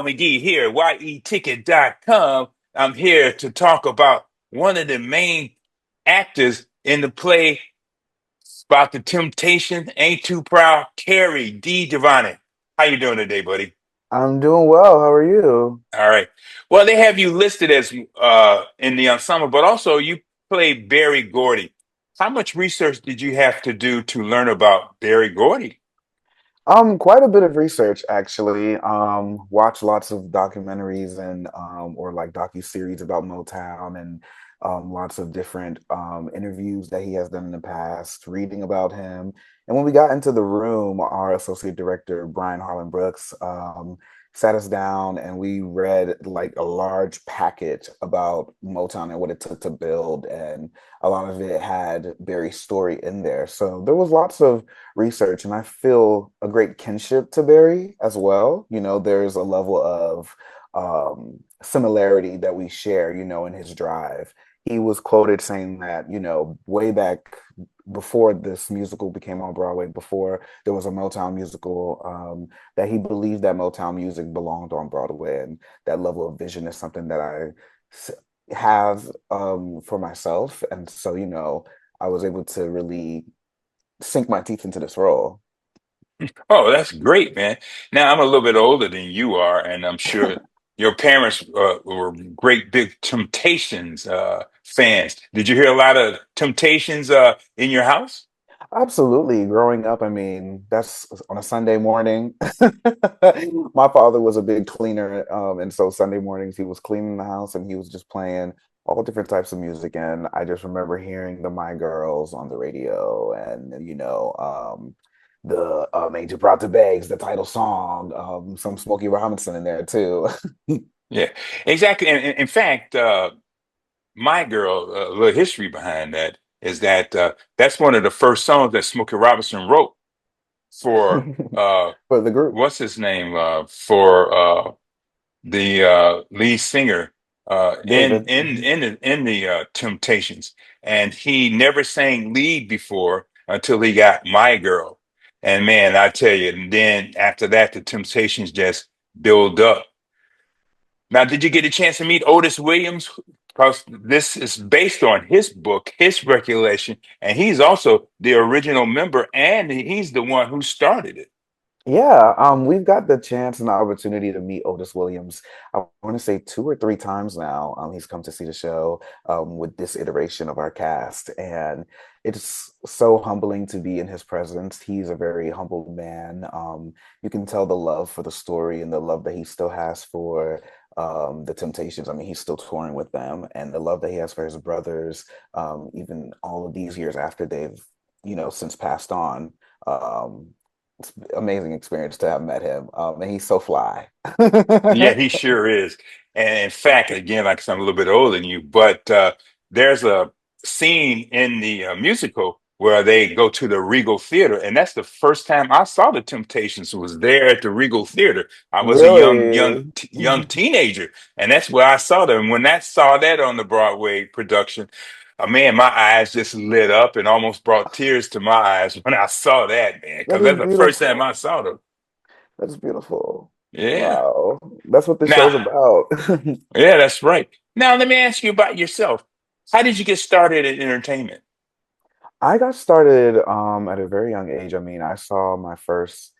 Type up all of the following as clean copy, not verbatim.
McGee here, yeticket.com. I'm here to talk about one of the main actors in the play about the temptation, Ain't Too Proud, Kerry D'Jovanni. How you doing today, buddy? I'm doing well. How are you? All right. Well, they have you listed as in the ensemble, but also you played Barry Gordy. How much research did you have to do to learn about Barry Gordy? Quite a bit of research actually. Watch lots of documentaries and or like docu-series about Motown and lots of different interviews that he has done in the past, reading about him. And when we got into the room, our associate director, Brian Harlan Brooks, sat us down and we read like a large package about Motown and what it took to build. And a lot of it had Barry's story in there. So there was lots of research, and I feel a great kinship to Barry as well. There's a level of similarity that we share, in his drive. He was quoted saying that, way back before this musical became on Broadway, before there was a Motown musical, that he believed that Motown music belonged on Broadway. And that level of vision is something that s- have for myself. And so, I was able to really sink my teeth into this role. Oh, that's great, man. Now, I'm a little bit older than you are, and I'm sure your parents were great big Temptations fans. Did you hear a lot of Temptations in your house? Absolutely. Growing up, I mean, that's on a Sunday morning. My father was a big cleaner, and so Sunday mornings he was cleaning the house and he was just playing all different types of music. And I just remember hearing the My Girls on the radio, and the Ain't Too Proud to Beg's the title song, some Smokey Robinson in there too. Yeah, exactly. And in fact, My Girl, a little history behind that is that that's one of the first songs that Smokey Robinson wrote for For the group. what's his name for the lead singer David. in the Temptations, and he never sang lead before until he got My Girl, and man, I tell you, and then after that, the Temptations just build up. Now, did you get a chance to meet Otis Williams? Because this is based on his book, his recollection, and he's also the original member, and he's the one who started it. Yeah, we've got the chance and the opportunity to meet Otis Williams. I want to say two or three times now. He's come to see the show with this iteration of our cast, and it's so humbling to be in his presence. He's a very humble man. You can tell the love for the story and the love that he still has for the Temptations. I mean, he's still touring with them, and the love that he has for his brothers, even all of these years after they've, since passed on. Um, it's an amazing experience to have met him. And he's so fly. Yeah, he sure is. And in fact, again, like I said, I'm a little bit older than you, but there's a scene in the musical where they go to the Regal Theater, and that's the first time I saw the Temptations. Was there at the Regal Theater. I was a Really? young teenager, and that's where I saw them. When I saw that on the Broadway production, man, my eyes just lit up and almost brought tears to my eyes when I saw that, man, That because is that's the first time beautiful. I saw them. That's beautiful. Yeah. Wow. That's what the show's Now, about. yeah, that's right. Now, let me ask you about yourself. How did you get started in entertainment? I got started at a very young age. I mean, I saw my first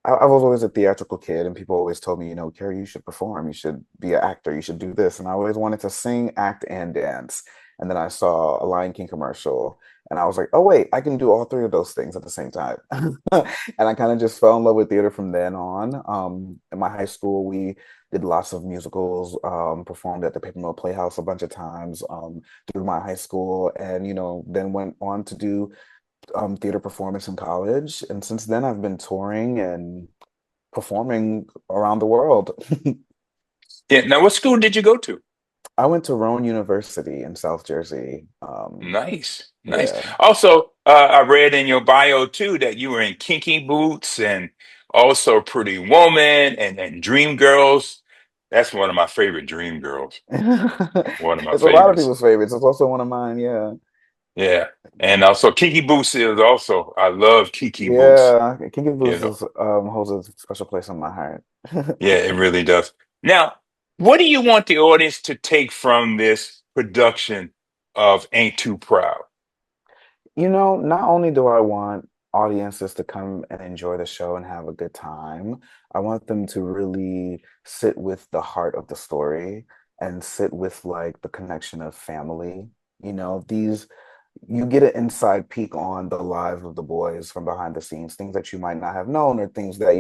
I was always a theatrical kid, and people always told me, Carrie, you should perform, you should be an actor, you should do this. And I always wanted to sing, act, and dance. And then I saw a Lion King commercial, and I was like, oh, wait, I can do all three of those things at the same time. And I kind of just fell in love with theater from then on. In my high school, we did lots of musicals, performed at the Paper Mill Playhouse a bunch of times through my high school, and, then went on to do theater performance in college. And since then, I've been touring and performing around the world. Yeah. Now, what school did you go to? I went to Rowan University in South Jersey. Nice, nice. Yeah. Also, I read in your bio too that you were in Kinky Boots and also Pretty Woman and Dream Girls. That's one of my favorite Dream Girls. One of my It's a lot of favorites. people's favorites. It's also one of mine. Yeah. Yeah. And also Kinky Boots is also, I love Kiki Boots, Yeah. King of you Blues know. is, holds a special place in my heart. Yeah, it really does. Now, what do you want the audience to take from this production of Ain't Too Proud? Not only do I want audiences to come and enjoy the show and have a good time, I want them to really sit with the heart of the story and sit with like the connection of family. These you get an inside peek on the lives of the boys from behind the scenes, things that you might not have known or things that,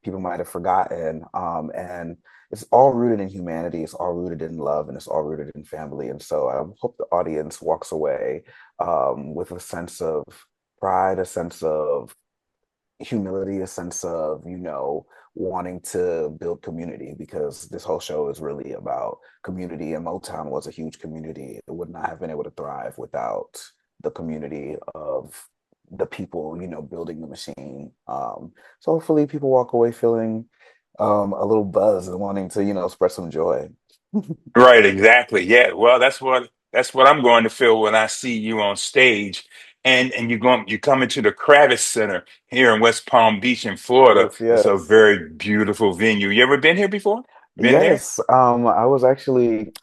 people might have forgotten. And it's all rooted in humanity, it's all rooted in love, and it's all rooted in family. And so I hope the audience walks away with a sense of pride, a sense of humility, a sense of, wanting to build community because this whole show is really about community and Motown was a huge community. It would not have been able to thrive without the community of the people, building the machine. So hopefully people walk away feeling a little buzz and wanting to, spread some joy. Right, exactly. Yeah. Well, that's what I'm going to feel when I see you on stage. And you come into the Kravis Center here in West Palm Beach in Florida. Yes, It's a yes. very beautiful venue. You ever been here before? Been there? Yes,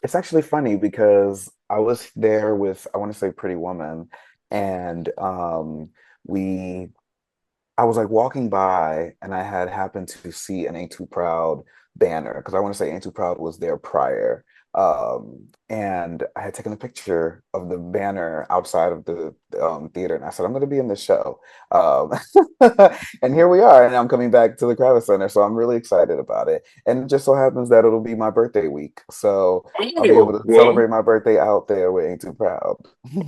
it's actually funny because I was there with, I want to say Pretty Woman, and we I was like walking by and I had happened to see an Ain't Too Proud banner because I want to say Ain't Too Proud was there prior. And I had taken a picture of the banner outside of the theater and I said, I'm going to be in the show. Um, and here we are. And I'm coming back to the Kravis Center. So I'm really excited about it. And it just so happens that it'll be my birthday week. So I'll be able Oh, to well, celebrate my birthday out there with Ain't Too Proud.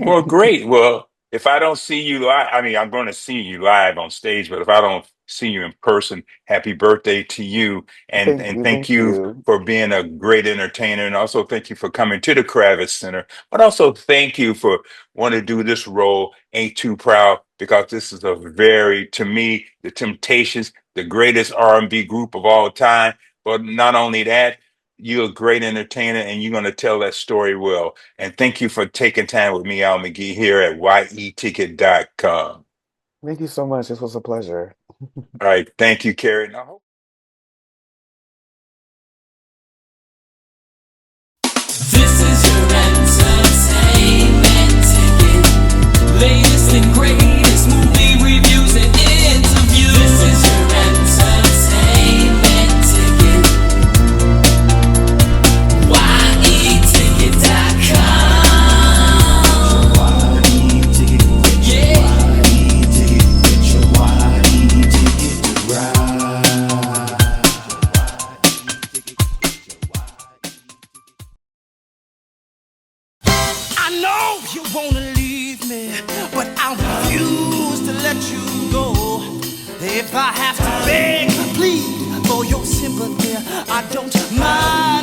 well, great. Well, if I don't see you live, I mean, I'm going to see you live on stage, but if I don't see you in person, happy birthday to you. And Thank and you. thank Thank you you. for being a great entertainer. And also thank you for coming to the Kravis Center. But also thank you for wanting to do this role, Ain't Too Proud, because this is a very, to me, the Temptations, the greatest R&B group of all time. But not only that, you're a great entertainer and you're going to tell that story well. And thank you for taking time with me, Al McGee, here at yeticket.com. Thank you so much. This was a pleasure. All right. Thank you, Kerry. Now, This is your entertainment ticket. Latest and greatest movie reviews and interviews. This is your entertainment ticket. YEticket.com. Yeah. I know you wanna leave me, but I refuse to let you go. If I have to beg, plead for your sympathy, I don't mind.